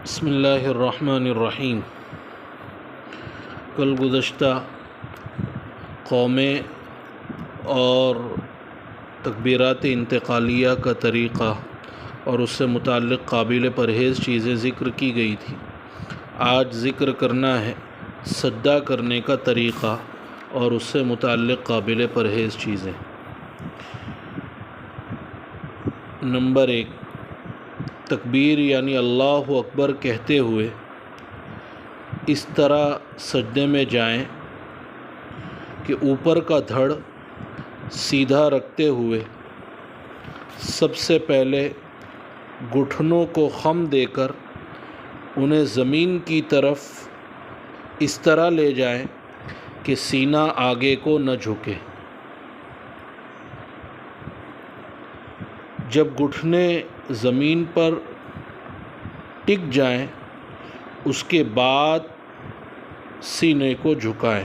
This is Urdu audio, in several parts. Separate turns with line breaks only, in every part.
بسم اللہ الرحمن الرحیم۔ کل گزشتہ قومیں اور تکبیرات انتقالیہ کا طریقہ اور اس سے متعلق قابل پرہیز چیزیں ذکر کی گئی تھی۔ آج ذکر کرنا ہے سجدہ کرنے کا طریقہ اور اس سے متعلق قابل پرہیز چیزیں۔ نمبر 1، تکبیر یعنی اللہ اکبر کہتے ہوئے اس طرح سجدے میں جائیں کہ اوپر کا دھڑ سیدھا رکھتے ہوئے سب سے پہلے گھٹنوں کو خم دے کر انہیں زمین کی طرف اس طرح لے جائیں کہ سینہ آگے کو نہ جھکے۔ جب گھٹنے زمین پر ٹک جائیں اس کے بعد سینے کو جھکائیں،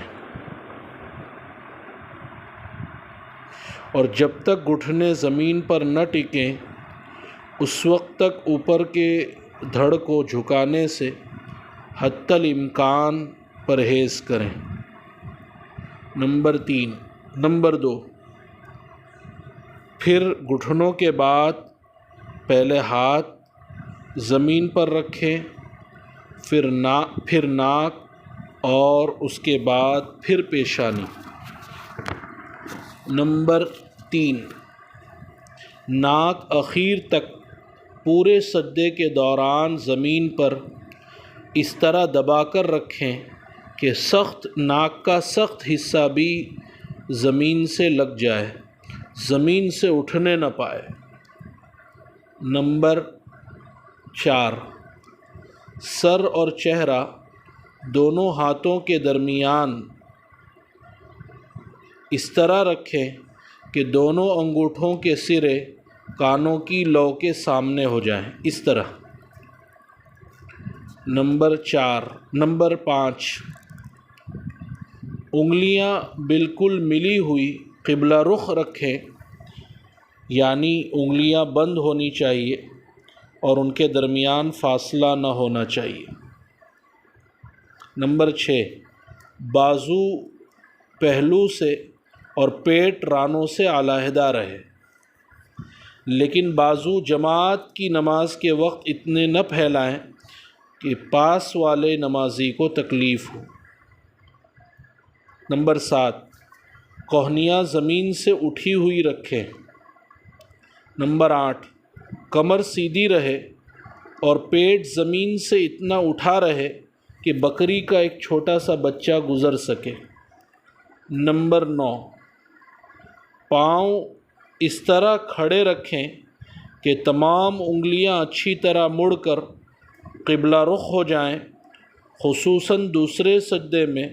اور جب تک گھٹنے زمین پر نہ ٹکیں اس وقت تک اوپر کے دھڑ کو جھکانے سے حتی الامکان پرہیز کریں۔ نمبر 2، پھر گھٹنوں کے بعد پہلے ہاتھ زمین پر رکھیں، پھر ناک اور اس کے بعد پھر پیشانی۔ نمبر 3، ناک اخیر تک پورے سجدے کے دوران زمین پر اس طرح دبا کر رکھیں کہ ناک کا سخت حصہ بھی زمین سے لگ جائے، زمین سے اٹھنے نہ پائے۔ نمبر 4، سر اور چہرہ دونوں ہاتھوں کے درمیان اس طرح رکھیں کہ دونوں انگوٹھوں کے سرے کانوں کی لو کے سامنے ہو جائیں، اس طرح۔ نمبر 5، انگلیاں بالکل ملی ہوئی قبلہ رخ رکھیں، یعنی انگلیاں بند ہونی چاہیے اور ان کے درمیان فاصلہ نہ ہونا چاہیے۔ نمبر 6، بازو پہلو سے اور پیٹ رانوں سے علیحدہ رہے، لیکن بازو جماعت کی نماز کے وقت اتنے نہ پھیلائیں کہ پاس والے نمازی کو تکلیف ہو۔ نمبر 7، کوہنیاں زمین سے اٹھی ہوئی رکھیں۔ نمبر 8، کمر سیدھی رہے اور پیٹ زمین سے اتنا اٹھا رہے کہ بکری کا ایک چھوٹا سا بچہ گزر سکے۔ نمبر 9، پاؤں اس طرح کھڑے رکھیں کہ تمام انگلیاں اچھی طرح مڑ کر قبلہ رخ ہو جائیں، خصوصاً دوسرے سجدے میں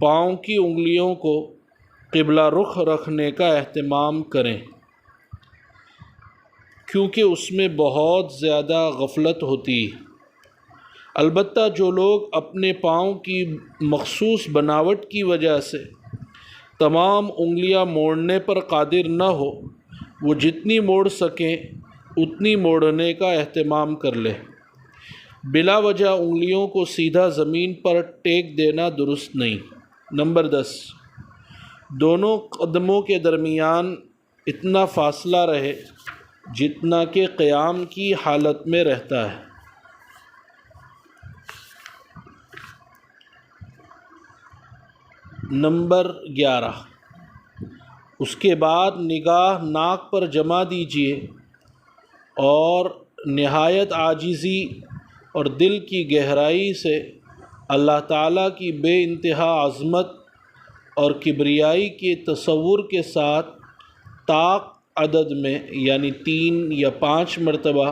پاؤں کی انگلیوں کو قبلہ رخ رکھنے کا اہتمام کریں، کیونکہ اس میں بہت زیادہ غفلت ہوتی ہے۔ البتہ جو لوگ اپنے پاؤں کی مخصوص بناوٹ کی وجہ سے تمام انگلیاں موڑنے پر قادر نہ ہو، وہ جتنی موڑ سکیں اتنی موڑنے کا اہتمام کر لیں۔ بلا وجہ انگلیوں کو سیدھا زمین پر ٹیک دینا درست نہیں۔ نمبر 10، دونوں قدموں کے درمیان اتنا فاصلہ رہے جتنا کہ قیام کی حالت میں رہتا ہے۔ نمبر 11، اس کے بعد نگاہ ناک پر جما دیجیے اور نہایت عاجزی اور دل کی گہرائی سے اللہ تعالیٰ کی بے انتہا عظمت اور کبریائی کے تصور کے ساتھ طاق عدد میں یعنی 3 یا 5 مرتبہ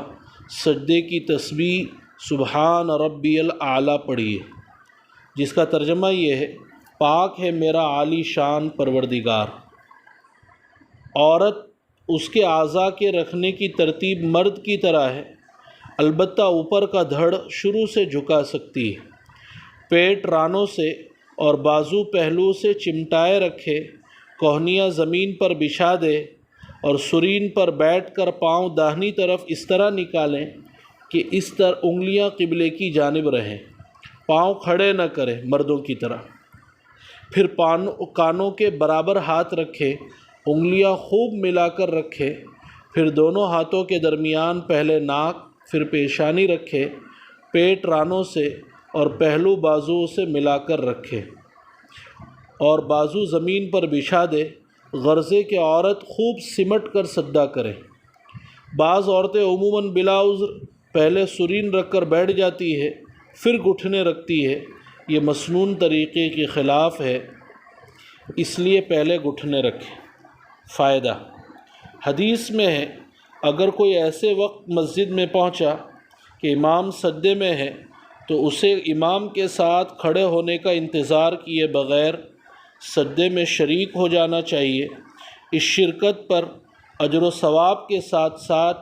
سجدے کی تسبیح سبحان ربی الاعلیٰ پڑھیے، جس کا ترجمہ یہ ہے: پاک ہے میرا عالی شان پروردگار۔ عورت اس کے اعضاء کے رکھنے کی ترتیب مرد کی طرح ہے، البتہ اوپر کا دھڑ شروع سے جھکا سکتی ہے۔ پیٹ رانوں سے اور بازو پہلو سے چمٹائے رکھے، کوہنیاں زمین پر بچھا دے اور سرین پر بیٹھ کر پاؤں داہنی طرف اس طرح نکالیں کہ اس طرح انگلیاں قبلے کی جانب رہیں، پاؤں کھڑے نہ کرے مردوں کی طرح، پھر کانوں کے برابر ہاتھ رکھے، انگلیاں خوب ملا کر رکھے، پھر دونوں ہاتھوں کے درمیان پہلے ناک پھر پیشانی رکھے، پیٹ رانوں سے اور پہلو بازوؤں سے ملا کر رکھے اور بازو زمین پر بچھا دے، غرضے کہ عورت خوب سمٹ کر سجدہ کرے۔ بعض عورتیں عموماً بلا عذر پہلے سرین رکھ کر بیٹھ جاتی ہے پھر گھٹنے رکھتی ہے، یہ مسنون طریقے کے خلاف ہے، اس لیے پہلے گھٹنے رکھے۔ فائدہ: حدیث میں ہے اگر کوئی ایسے وقت مسجد میں پہنچا کہ امام سجدے میں ہے تو اسے امام کے ساتھ کھڑے ہونے کا انتظار کیے بغیر سجدے میں شریک ہو جانا چاہیے۔ اس شرکت پر اجر و ثواب کے ساتھ ساتھ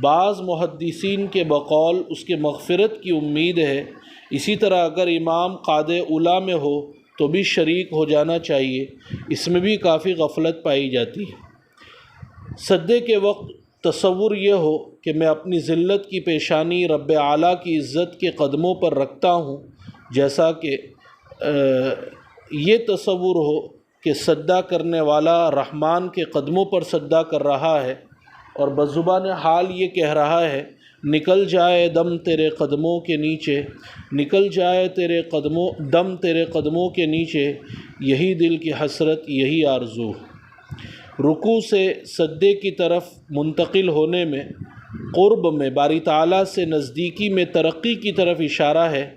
بعض محدثین کے بقول اس کے مغفرت کی امید ہے۔ اسی طرح اگر امام قعدہ اولیٰ میں ہو تو بھی شریک ہو جانا چاہیے، اس میں بھی کافی غفلت پائی جاتی ہے۔ سجدے کے وقت تصور یہ ہو کہ میں اپنی ذلت کی پیشانی رب اعلیٰ کی عزت کے قدموں پر رکھتا ہوں، جیسا کہ یہ تصور ہو کہ سجدہ کرنے والا رحمان کے قدموں پر سجدہ کر رہا ہے اور بزبان حال یہ کہہ رہا ہے، نکل جائے دم تیرے قدموں کے نیچے، نکل جائے دم تیرے قدموں کے نیچے، یہی دل کی حسرت یہی آرزو۔ رکوع سے سجدے کی طرف منتقل ہونے میں قرب میں باری تعالیٰ سے نزدیکی میں ترقی کی طرف اشارہ ہے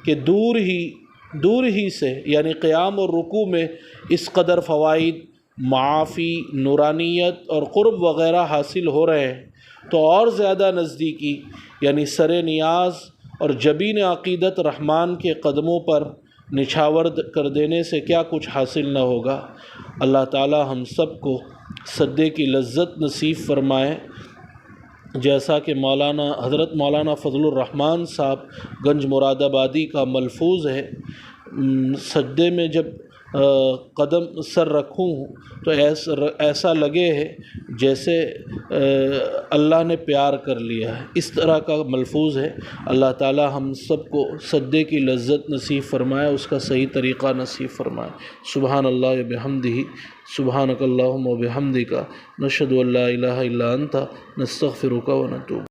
کہ دور ہی سے یعنی قیام اور رکوع میں اس قدر فوائد، معافی، نورانیت اور قرب وغیرہ حاصل ہو رہے ہیں تو اور زیادہ نزدیکی یعنی سر نیاز اور جبین عقیدت رحمان کے قدموں پر نچھاور کر دینے سے کیا کچھ حاصل نہ ہوگا۔ اللہ تعالی ہم سب کو سجدے کی لذت نصیب فرمائے، جیسا کہ حضرت مولانا فضل الرحمان صاحب گنج مراد آبادی کا ملفوظ ہے، سجدے میں جب قدم سر رکھوں تو ایسا لگے ہے جیسے اللہ نے پیار کر لیا ہے، اس طرح کا ملفوظ ہے۔ اللہ تعالی ہم سب کو سجدے کی لذت نصیب فرمائے، اس کا صحیح طریقہ نصیب فرمائے۔ سبحان اللہ و بحمدہ، سبحانک اللہم و بحمدک، نشہد ان لا الہ الا انت، نستغفرک و نتوب۔